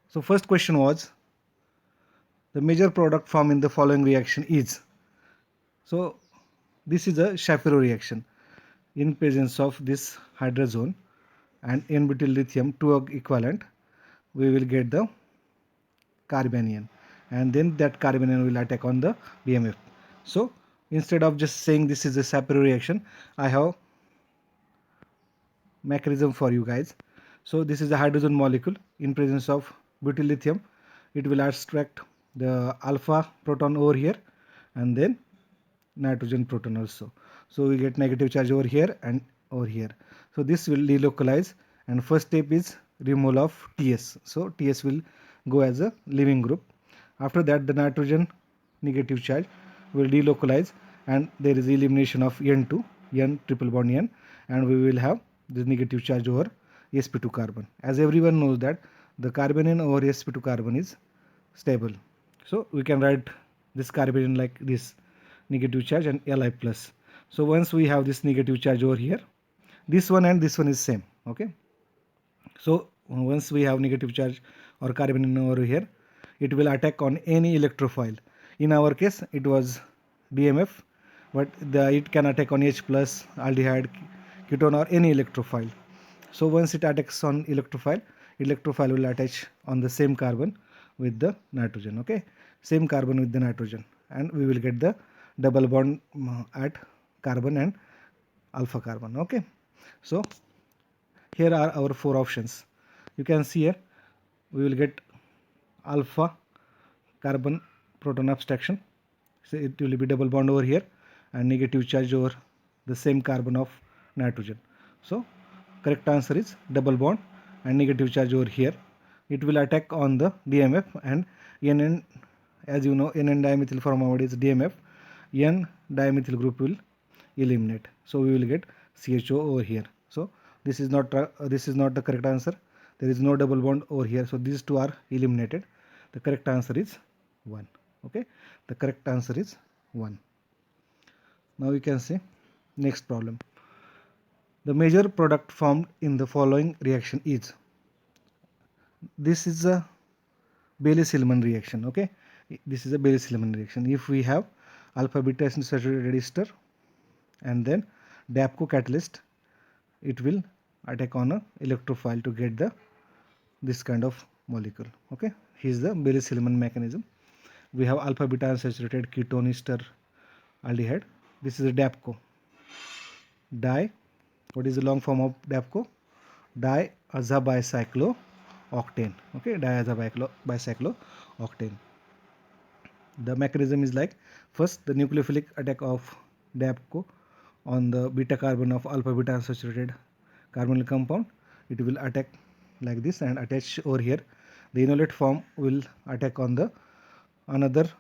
So first question was, the major product formed in the following reaction is. So this is a Shapiro reaction. In presence of this hydrazone and n-butyl lithium 2 equivalent, we will get the carbanion, and then that carbanion will attack on the DMF. So instead of just saying this is a Shapiro reaction, I have mechanism for you guys. So this is a hydrogen molecule in presence of butyl lithium. It will attract the alpha proton over here and then nitrogen proton also. So we get negative charge over here and over here. So this will delocalize, and first step is removal of TS. So TS will go as a leaving group. After that, the nitrogen negative charge will delocalize, and there is elimination of N2, N triple bond N, and we will have this negative charge over sp2 carbon. As everyone knows that the carbanion over sp2 carbon is stable. So we can write this carbanion like this, negative charge and Li plus. So once we have this negative charge over here, this one and this one is same. Okay. So once we have negative charge or carbanion over here, it will attack on any electrophile. In our case, it was DMF, but it can attack on H plus, aldehyde, ketone, or any electrophile. So once it attacks on electrophile will attach on the same carbon with the nitrogen. Okay, same carbon with the nitrogen, and we will get the double bond at carbon and alpha carbon. Okay, so here are our 4 options. You can see here we will get alpha carbon proton abstraction. So it will be double bond over here and negative charge over the same carbon of nitrogen. So correct answer is double bond and negative charge over here. It will attack on the DMF, and NN, as you know, NN dimethyl formaldehyde is DMF. N dimethyl group will eliminate. So we will get CHO over here. So this is not the correct answer. There is no double bond over here. So these two are eliminated. The correct answer is 1. Okay, the correct answer is 1. Now we can see next problem. The major product formed in the following reaction is. This is a Bailey-Silman reaction. Okay, this is a Bailey-Silman reaction. If we have alpha beta saturated ester and then DAPCO catalyst, it will attack on a electrophile to get the this kind of molecule. Okay, here's the Bailey-Silman mechanism. We have alpha beta unsaturated ketone ester aldehyde. This is a DAPCO. What is the long form of DAPCO? Diazabicyclooctane. Okay, diazabicyclooctane. The mechanism is like, first the nucleophilic attack of DAPCO on the beta carbon of alpha beta unsaturated carbonyl compound. It will attack like this and attach over here. The enolate form will attack on the another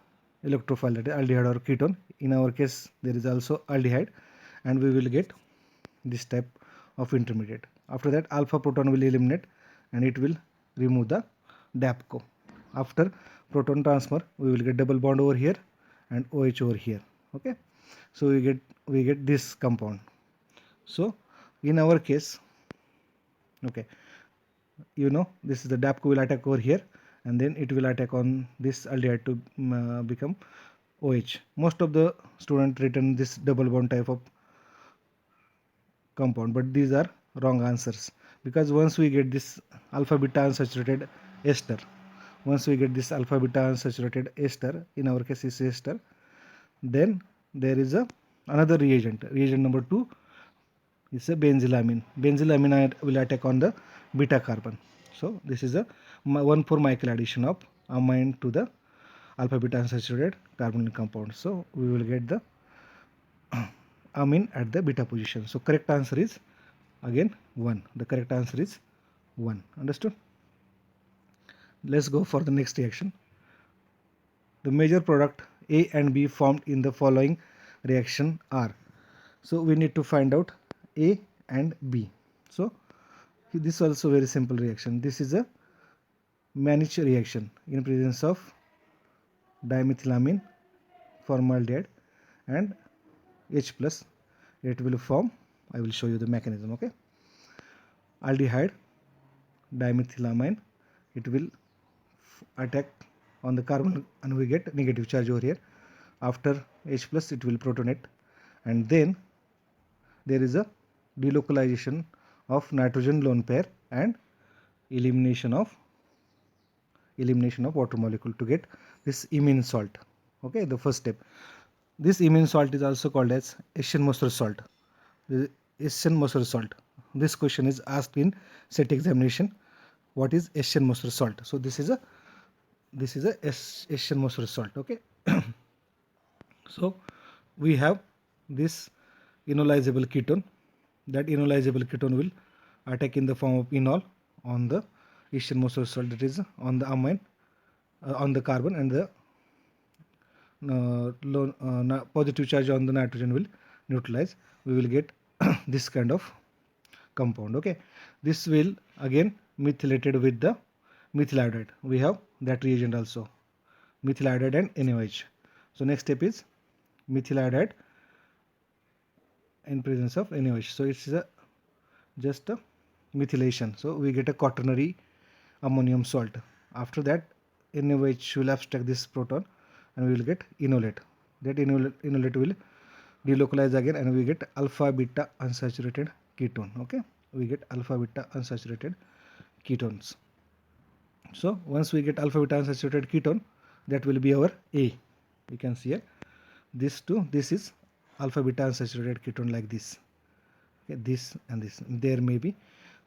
electrophile, that is aldehyde or ketone. In our case, there is also aldehyde, and we will get this type of intermediate. After that, alpha proton will eliminate and it will remove the DAPCO. After proton transfer, we will get double bond over here and OH over here. Okay, so we get this compound. So in our case, okay, you know, this is the DAPCO will attack over here, and then it will attack on this aldehyde to become OH. Most of the students written this double bond type of compound, but these are wrong answers, because once we get this alpha beta unsaturated ester, in our case is ester, then there is another reagent number 2 is a benzylamine. Benzylamine will attack on the beta carbon. So this is a 1,4 Michael addition of amine to the alpha beta unsaturated carbonyl compound. So we will get the amine at the beta position. So correct answer is again 1. The correct answer is 1. Understood? Let's go for the next reaction. The major product A and B formed in the following reaction are. So we need to find out A and B. So this is also very simple reaction. This is a Mannich reaction in presence of dimethylamine, formaldehyde, and H plus. It will form, I will show you the mechanism. Okay, aldehyde, dimethylamine, it will attack on the carbon and we get negative charge over here. After H plus it will protonate, and then there is a delocalization of nitrogen lone pair and elimination of water molecule to get this imine salt. Okay, the first step. This imine salt is also called as Eschenmoser salt. The Eschenmoser salt. This question is asked in set examination. What is Eschenmoser salt? So this is a Eschenmoser salt. Okay. So we have this enolizable ketone. That enolizable ketone will attack in the form of enol on the Eschenmoser salt, that is on the amine, on the carbon, and the positive charge on the nitrogen will neutralize. We will get this kind of compound. Okay, this will again methylated with the methyl iodide. We have that reagent also, methyl iodide and NaOH. So next step is methyl iodide in presence of NaOH. So it's just a methylation. So we get a quaternary ammonium salt. After that, NaOH will abstract this proton and we will get enolate. That enolate will delocalize again and we get alpha beta unsaturated ketone. Okay, we get alpha beta unsaturated ketones. So once we get alpha beta unsaturated ketone, that will be our A. You can see here this is alpha beta unsaturated ketone like this. Okay, this and this. There may be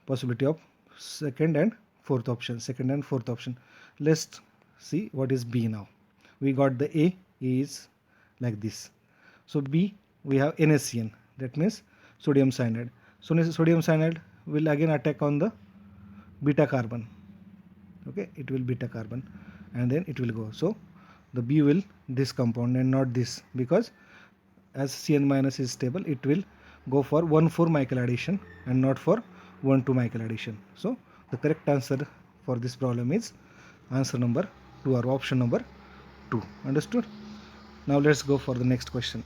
possibility of second and fourth option. Let's see what is B now. We got the A is like this. So B, we have NaCN, that means sodium cyanide. So sodium cyanide will again attack on the beta carbon. Okay, it will beta carbon and then it will go. So the B will this compound and not this, because as CN minus is stable, it will go for 1,4 Michael addition and not for 1,2 Michael addition. So the correct answer for this problem is answer number 2 or option number 2. Understood? Now let's go for the next question.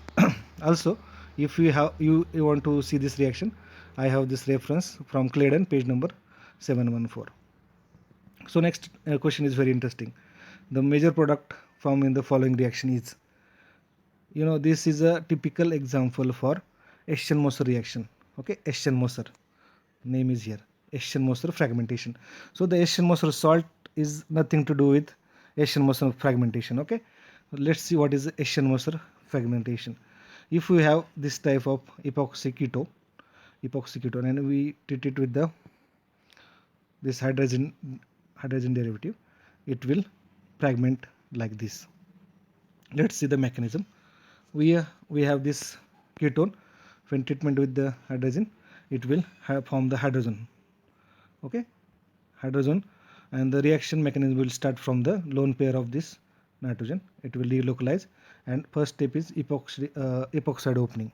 Also, if you want to see this reaction, I have this reference from Claydon, page number 714. So next question is very interesting. The major product found in the following reaction is, this is a typical example for Eschenmoser reaction. Okay, Eschenmoser name is here, Eschenmoser fragmentation. So the Eschenmoser salt is nothing to do with Eschenmoser fragmentation. Okay, let's see what is Eschenmoser fragmentation. If we have this type of epoxy ketone and we treat it with this hydrogen derivative, it will fragment like this. Let's see the mechanism. We have this ketone. When treatment with the hydrogen, it will form the hydrogen. Okay, hydrogen, and the reaction mechanism will start from the lone pair of this nitrogen. It will delocalize, and first step is epoxide opening.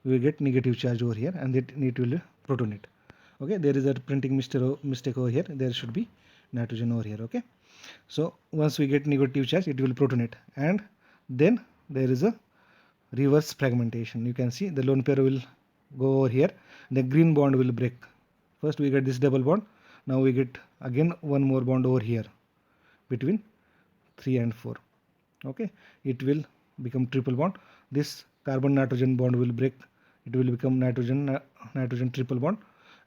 We will get negative charge over here, and it will protonate. Okay, there is a printing mistake over here. There should be nitrogen over here. Okay, so once we get negative charge, it will protonate, and then there is a reverse fragmentation. You can see the lone pair will go over here, the green bond will break. First we get this double bond, now we get again one more bond over here between 3 and 4. Okay, it will become triple bond. This carbon nitrogen bond will break, it will become nitrogen triple bond,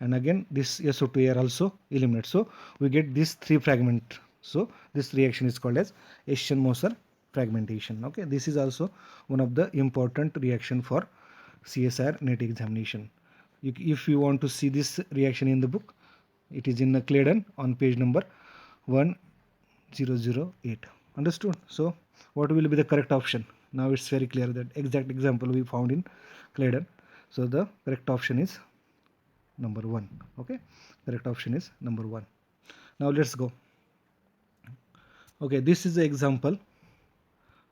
and again this SO2 air also eliminates. So we get these 3 fragment. So this reaction is called as Eschenmoser fragmentation. Okay, this is also one of the important reaction for CSIR NET examination. If you want to see this reaction in the book, it is in the Claydon on page number 1008. Understood? So what will be the correct option? Now it's very clear that exact example we found in Claydon. So the correct option is number 1. Okay, correct option is number 1. Now let's go. Okay, this is the example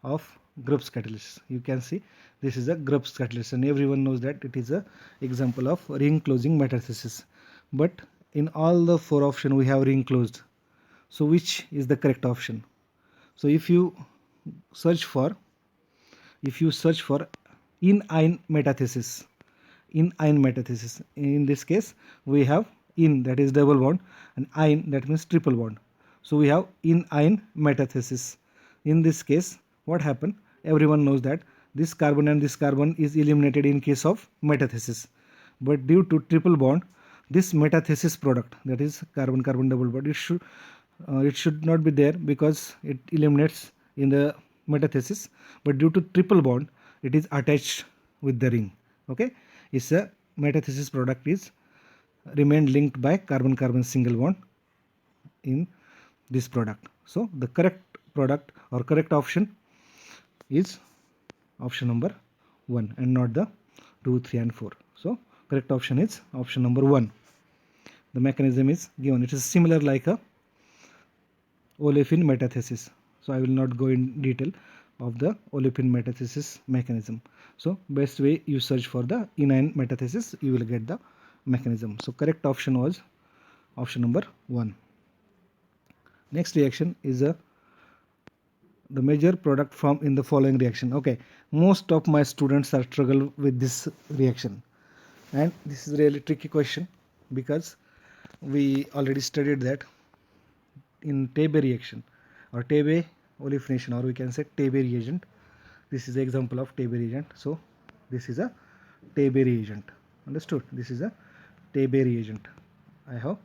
of Grubbs catalyst. You can see this is a Grubbs catalyst, and everyone knows that it is a example of ring closing metathesis. But in all the 4 options we have ring closed. So which is the correct option? So if you search for in-ine metathesis, in this case we have in, that is double bond, and ine, that means triple bond. So we have in-ion metathesis. In this case, what happened? Everyone knows that this carbon and this carbon is eliminated in case of metathesis. But due to triple bond, this metathesis product, that is carbon-carbon double bond, it should not be there because it eliminates in the metathesis. But due to triple bond, it is attached with the ring. Okay, it's a metathesis product is remained linked by carbon-carbon single bond in this product. So the correct product or correct option is option number 1 and not the 2, 3 and 4. So correct option is option number 1. The mechanism is given. It is similar like a olefin metathesis. So I will not go in detail of the olefin metathesis mechanism. So best way you search for the anion metathesis, you will get the mechanism. So correct option was option number 1. Next reaction is the major product formed in the following reaction. Okay, most of my students are struggle with this reaction, and this is really tricky question because we already studied that in Tebbe reaction or Tebbe olefination, or we can say Tebbe reagent. This is the example of Tebbe reagent. So this is a Tebbe reagent. Understood? This is a Tebbe reagent. I hope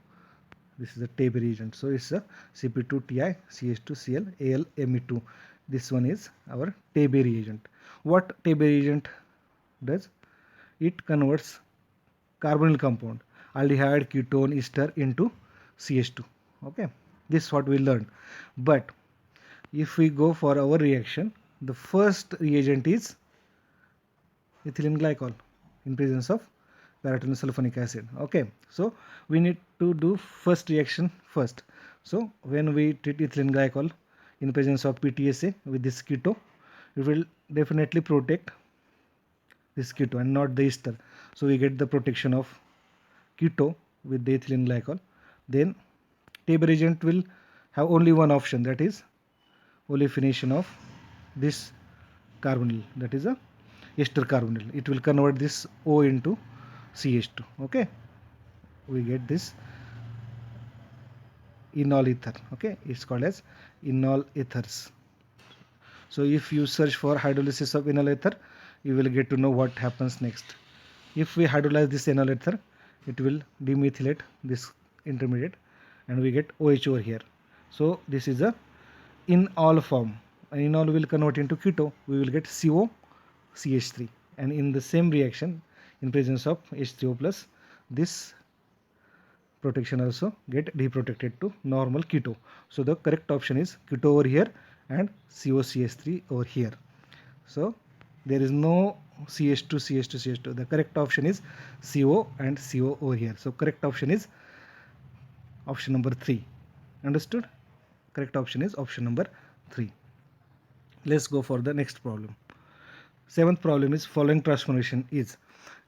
this is a Tebbe reagent. So it's a Cp2Ti CH2Cl Al Me2. This one is our Tebbe reagent. What Tebbe reagent does? It converts carbonyl compound aldehyde, ketone, ester into CH2. Okay, this is what we learned. But if we go for our reaction, the first reagent is ethylene glycol in presence of paratonyl sulfonic acid. Okay, so we need to do first reaction first. So when we treat ethylene glycol in presence of PTSA with this keto, it will definitely protect this keto and not the ester. So we get the protection of keto with the ethylene glycol. Then Tebbe reagent will have only one option, that is olefination of this carbonyl, that is a ester carbonyl. It will convert this O into CH2. Okay, we get this enol ether. Okay, it's called as enol ethers. So if you search for hydrolysis of enol ether, you will get to know what happens next. If we hydrolyze this enol ether, it will demethylate this intermediate and we get OH over here. So this is a enol form. Enol will convert into keto. We will get COCH3, and in the same reaction, in presence of H3O plus, this protection also get deprotected to normal keto. So the correct option is keto over here and COCH3 over here. So there is no CH2, CH2, CH2. The correct option is CO and CO over here. So correct option is option number 3. Understood? Correct option is option number 3. Let's go for the next problem. 7th problem is following transformation is.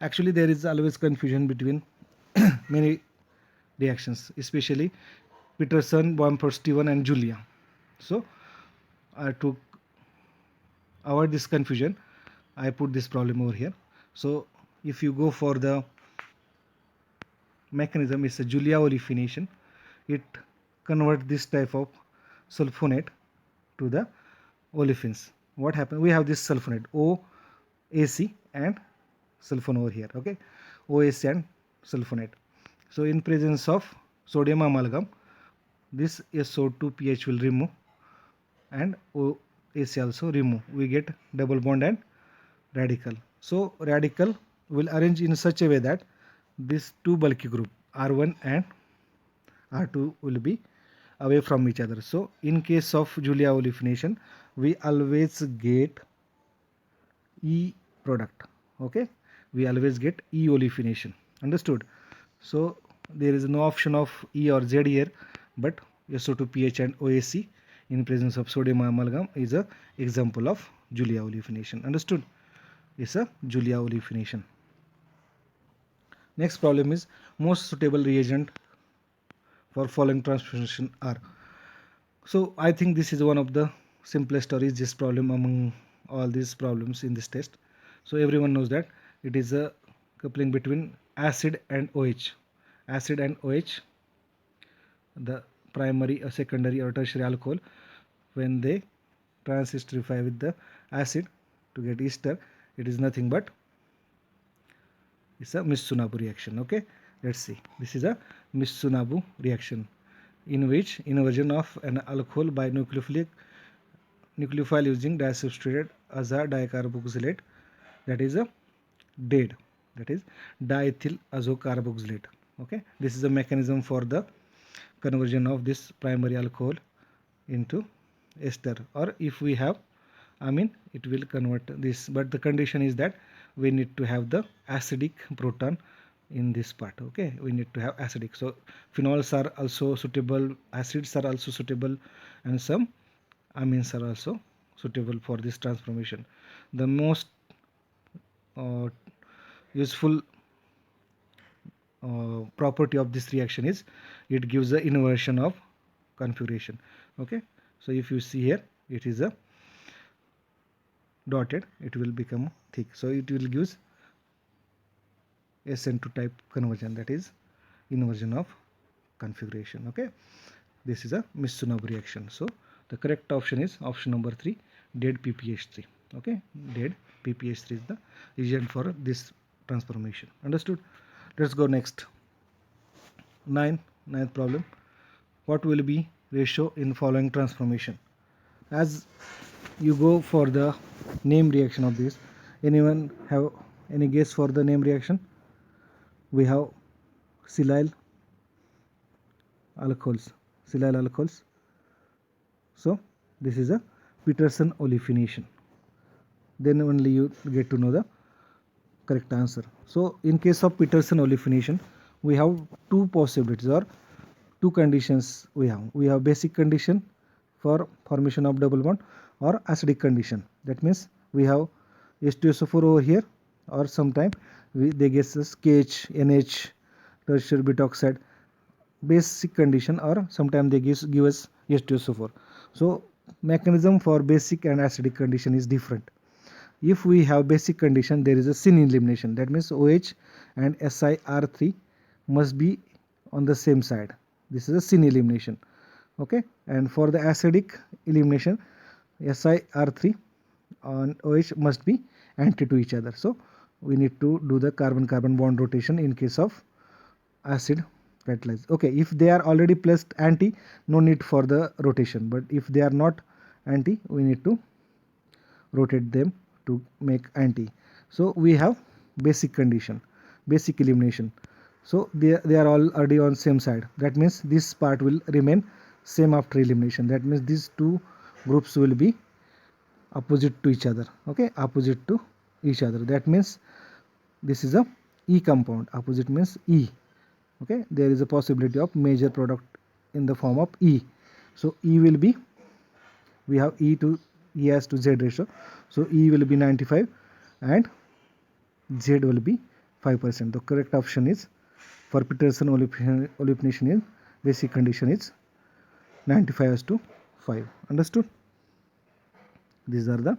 Actually there is always confusion between many reactions, especially Peterson, Steven and Julia. So to avoid this confusion, I put this problem over here. So if you go for the mechanism, it's a Julia olefination. It converts this type of sulfonate to the olefins. What happens? We have this sulfonate OAC and sulfone over here. Okay, OAC and sulfonate. So in presence of sodium amalgam, this SO2 pH will remove and OAC also remove. We get double bond and radical. So radical will arrange in such a way that these two bulky group R1 and R2 will be away from each other. So in case of Julia olefination, we always get E product. Okay, we always get E olefination. Understood? So there is no option of E or Z here, but SO2 pH and OAC in presence of sodium amalgam is a example of Julia olefination. Understood? It's a Julia olefination. Next problem is most suitable reagent for following transformation are. So I think this is one of the simplest or easiest problem among all these problems in this test. So everyone knows that it is a coupling between acid and OH. Acid and OH, the primary or secondary or tertiary alcohol, when they transesterify with the acid to get ester, it is nothing but it's a Mitsunobu reaction. Okay, let's see. This is a Mitsunobu reaction in which inversion of an alcohol by nucleophile using disubstituted as a dicarboxylate, that is a DADE, that is diethyl azocarboxylate. Okay, this is a mechanism for the conversion of this primary alcohol into ester, or if we have amine, it will convert this, but the condition is that we need to have the acidic proton in this part. Okay, we need to have acidic. So phenols are also suitable, acids are also suitable, and some amines are also suitable for this transformation. The most useful property of this reaction is it gives the inversion of configuration. Okay, so if you see here, it is a dotted, it will become thick, so it will gives SN2 type conversion, that is inversion of configuration. Okay, this is a Mitsunobu reaction. So the correct option is option number 3, dead PPH3. Okay, dead PPH3 is the reagent for this transformation. Understood? Let's go next. Ninth problem. What will be ratio in following transformation? As you go for the name reaction of this, anyone have any guess for the name reaction? We have silyl alcohols. So this is a Peterson olefination. Then only you get to know the correct answer. So in case of Peterson olefination, we have two possibilities or two conditions. We have basic condition for formation of double bond or acidic condition. That means we have H2SO4 over here, or sometime they guess us KH, NH, tertiary beta oxide, basic condition, or sometimes they give us H2SO4. So mechanism for basic and acidic condition is different. If we have basic condition, there is a syn elimination. That means OH and SiR3 must be on the same side. This is a syn elimination. Okay, and for the acidic elimination, SiR3 and OH must be anti to each other. So we need to do the carbon-carbon bond rotation in case of acid catalyze. Okay, if they are already placed anti, no need for the rotation, but if they are not anti, we need to rotate them to make anti. So we have basic condition, basic elimination. So they are all already on same side. That means this part will remain same after elimination. That means these two groups will be opposite to each other. Okay, opposite to each other. That means this is a E compound. Opposite means E. Okay, there is a possibility of major product in the form of E. So E will be, we have E has to Z ratio. So E will be 95 and Z will be 5%. The correct option is for Peterson olefination in basic condition is 95:5. Understood? These are the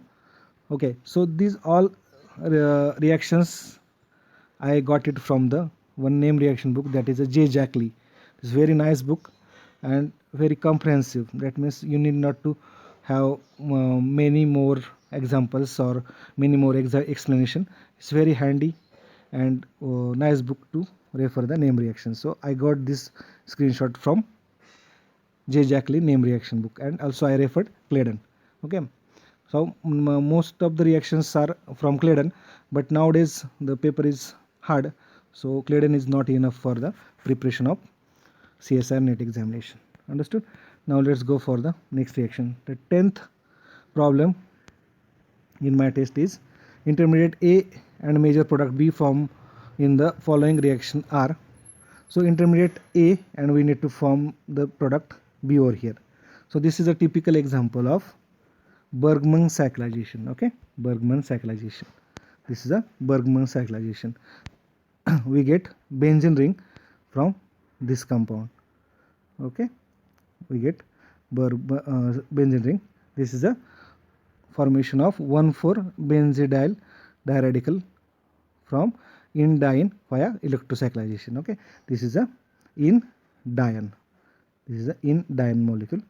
okay. So these all reactions I got it from the one name reaction book, that is a J. Jackley. It's very nice book and very comprehensive. That means you need not to have many more examples or many more explanation. It's very handy and nice book to refer the name reaction. So I got this screenshot from J. Jackley name reaction book, and also I referred Claydon. Okay, so most of the reactions are from Claydon, but nowadays the paper is hard, so Claydon is not enough for the preparation of CSIR NET examination. Understood? Now let's go for the next reaction. The 10th problem in my test is intermediate A and major product B form in the following reaction are. So intermediate A and we need to form the product B over here. So this is a typical example of Bergman cyclization. Okay, Bergman cyclization. This is a Bergman cyclization. We get benzene ring from this compound. Okay, we get benzene ring. This is a formation of 1,4-benzidyl diradical from indiene via electrocyclization. Okay, this is a indiene. This is the in diene molecule.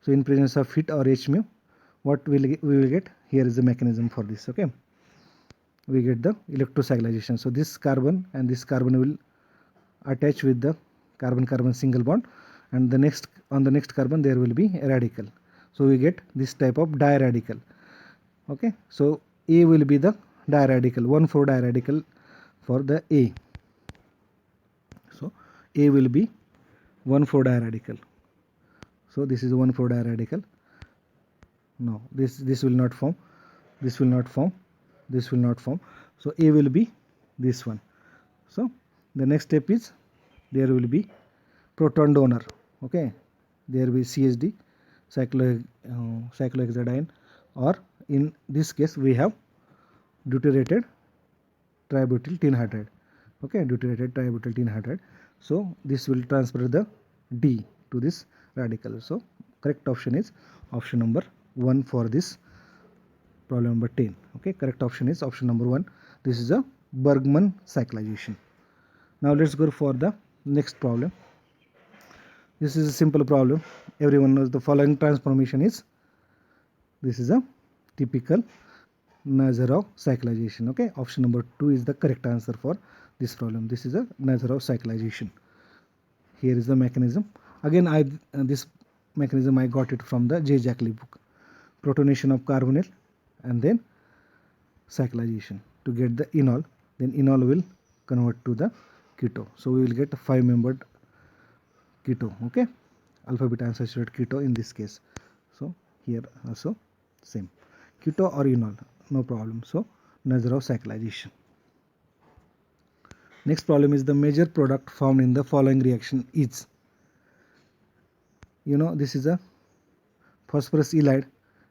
So in presence of heat or H mu, what we will get? Here is the mechanism for this. Okay, we get the electrocyclization. So this carbon and this carbon will attach with the carbon-carbon single bond, and on the next carbon there will be a radical. So we get this type of diradical. Okay, so A will be the diradical, 1,4 diradical for the A. So A will be 1,4 diradical. So this is 1,4 diradical. No, this will not form. This will not form. This will not form. So A will be this one. So the next step is there will be proton donor. Okay, there will be CHD, cyclohexadiene, or in this case we have deuterated tributyl tin hydride. Okay, deuterated tributyl tin hydride. So this will transfer the D to this radical. So correct option is option number 1 for this problem number 10. Okay, correct option is option number 1. This is a Bergman cyclization. Now let's go for the next problem. This is a simple problem. Everyone knows the following transformation is. This is a typical Nazarov cyclization. Okay, option number 2 is the correct answer for this problem. This is a Nazarov cyclization. Here is the mechanism. Again, this mechanism I got it from the J. Jackley book. Protonation of carbonyl and then cyclization to get the enol. Then enol will convert to the keto. So we will get a 5-membered keto. Okay, alpha beta unsaturated keto in this case. So here also same, keto or enol, no problem. So Nazarov cyclization. Next problem is the major product formed in the following reaction is. This is a phosphorus halide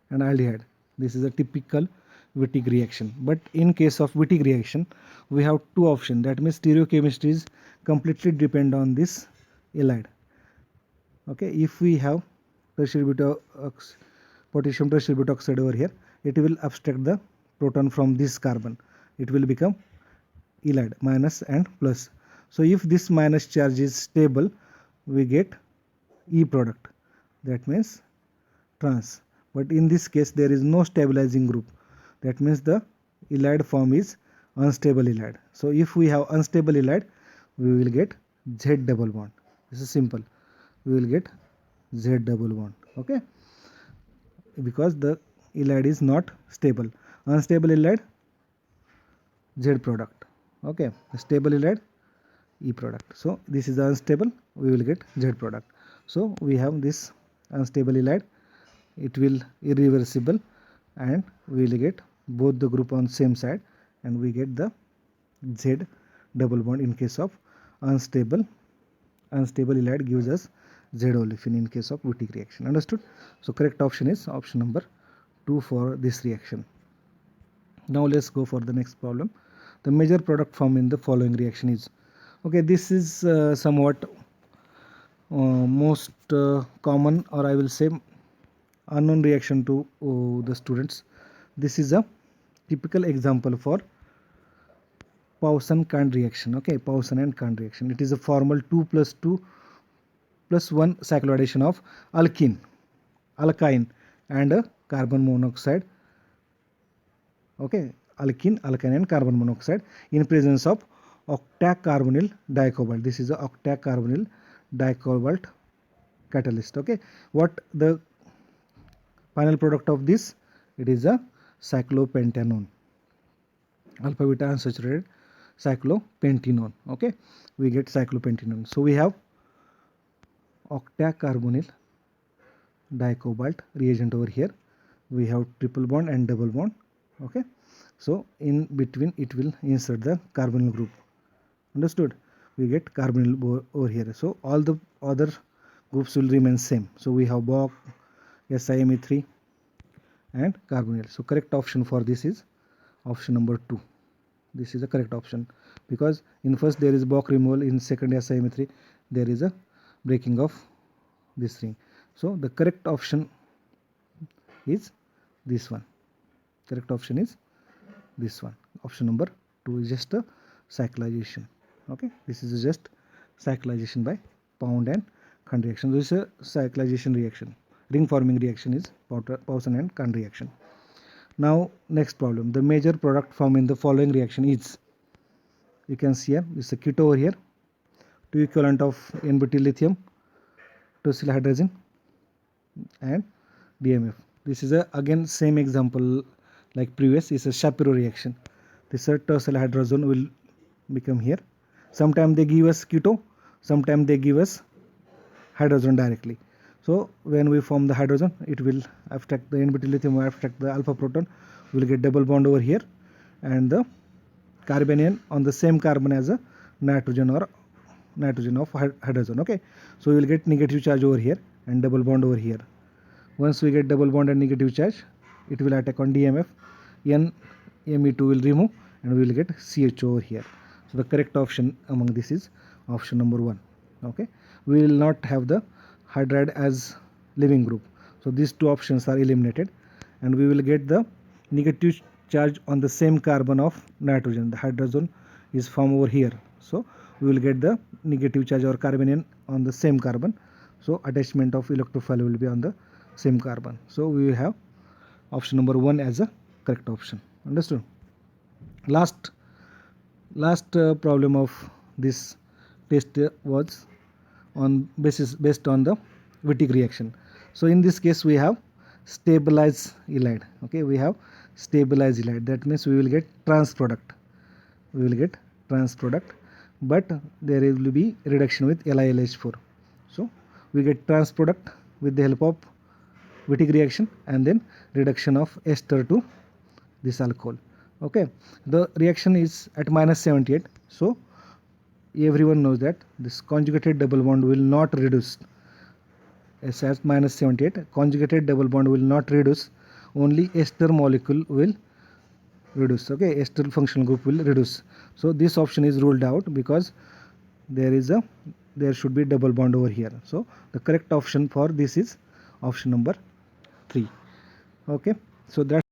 and aldehyde. This is a typical Wittig reaction. But in case of Wittig reaction, we have two options. That means stereochemistry is completely depend on this halide. Okay, if we have potassium tertiary beta oxide over here, it will abstract the proton from this carbon. It will become halide, minus and plus. So if this minus charge is stable, we get E product. That means trans. But in this case there is no stabilizing group. That means the halide form is unstable halide. So if we have unstable halide, we will get Z double bond. This is simple. We will get Z double bond. Okay, because the halide is not stable. Unstable halide, Z product. Okay, stable halide, E product. So this is the unstable, we will get Z product. So we have this unstable halide, it will irreversible, and we will get both the group on same side, and we get the Z double bond. In case of unstable halide gives us Z olefin in case of Wittig reaction. Understood? So correct option is option number 2 for this reaction. Now let's go for the next problem. The major product formed in the following reaction is. Okay, this is somewhat most common, or I will say unknown reaction to the students. This is a typical example for Pauson-Khand reaction. Okay, Pauson and Khand reaction. It is a formal 2 plus 2 plus 1 cycloaddition of alkyne and a carbon monoxide. Okay, alkyne and carbon monoxide in presence of octacarbonyl dicobalt. This is a octacarbonyl dicobalt catalyst. Okay, what the final product of this? It is a cyclopentanone, alpha beta unsaturated cyclopentanone. Okay, we get cyclopentanone. So we have octacarbonyl dicobalt reagent over here. We have triple bond and double bond. Okay, so in between it will insert the carbonyl group. Understood? We get carbonyl over here. So all the other groups will remain same. So we have Boc, SiMe3 and carbonyl. So correct option for this is option number 2. This is the correct option, because in first there is Boc removal, in second SiMe3 there is a breaking of this ring. So the correct option is this one. Correct option is this one. Option number 2 is just a cyclization. Okay, this is just cyclization by Pound and Khand reaction. This is a cyclization reaction. Ring forming reaction is Pauson-Khand reaction. Now next problem. The major product formed in the following reaction is, you can see here, this is a keto over here, 2 equivalent of n-butyl lithium, 2 hydrogen and DMF. This is a again same example like previous. Is a Shapiro reaction. This hydrogen will become here. Sometimes they give us keto, sometimes they give us hydrogen directly. So when we form the hydrogen, it will abstract the n-butyl lithium, will abstract the alpha proton, we will get double bond over here, and the carbanion on the same carbon as a nitrogen or nitrogen of hydrogen. Okay, so we will get negative charge over here and double bond over here. Once we get double bond and negative charge, it will attack on DMF, Me2 will remove, and we will get CHO over here. So the correct option among this is option number 1. Okay, we will not have the hydride as living group, so these two options are eliminated, and we will get the negative charge on the same carbon of nitrogen. The hydrogen is formed over here, so we will get the negative charge or carbanion on the same carbon, so attachment of electrophile will be on the same carbon. So we will have option number 1 as a correct option. Understood? Last problem of this test was on based on the Wittig reaction. So in this case we have stabilized halide. Okay, we have stabilized halide. That means we will get trans product. But there will be reduction with LiLH4. So we get trans product with the help of Wittig reaction, and then reduction of ester to this alcohol. Okay, the reaction is at -78. So everyone knows that this conjugated double bond will not reduce. As at -78, conjugated double bond will not reduce, only ester molecule will reduce. Okay, ester functional group will reduce. So this option is ruled out because there should be double bond over here. So the correct option for this is option number 3. Okay, so that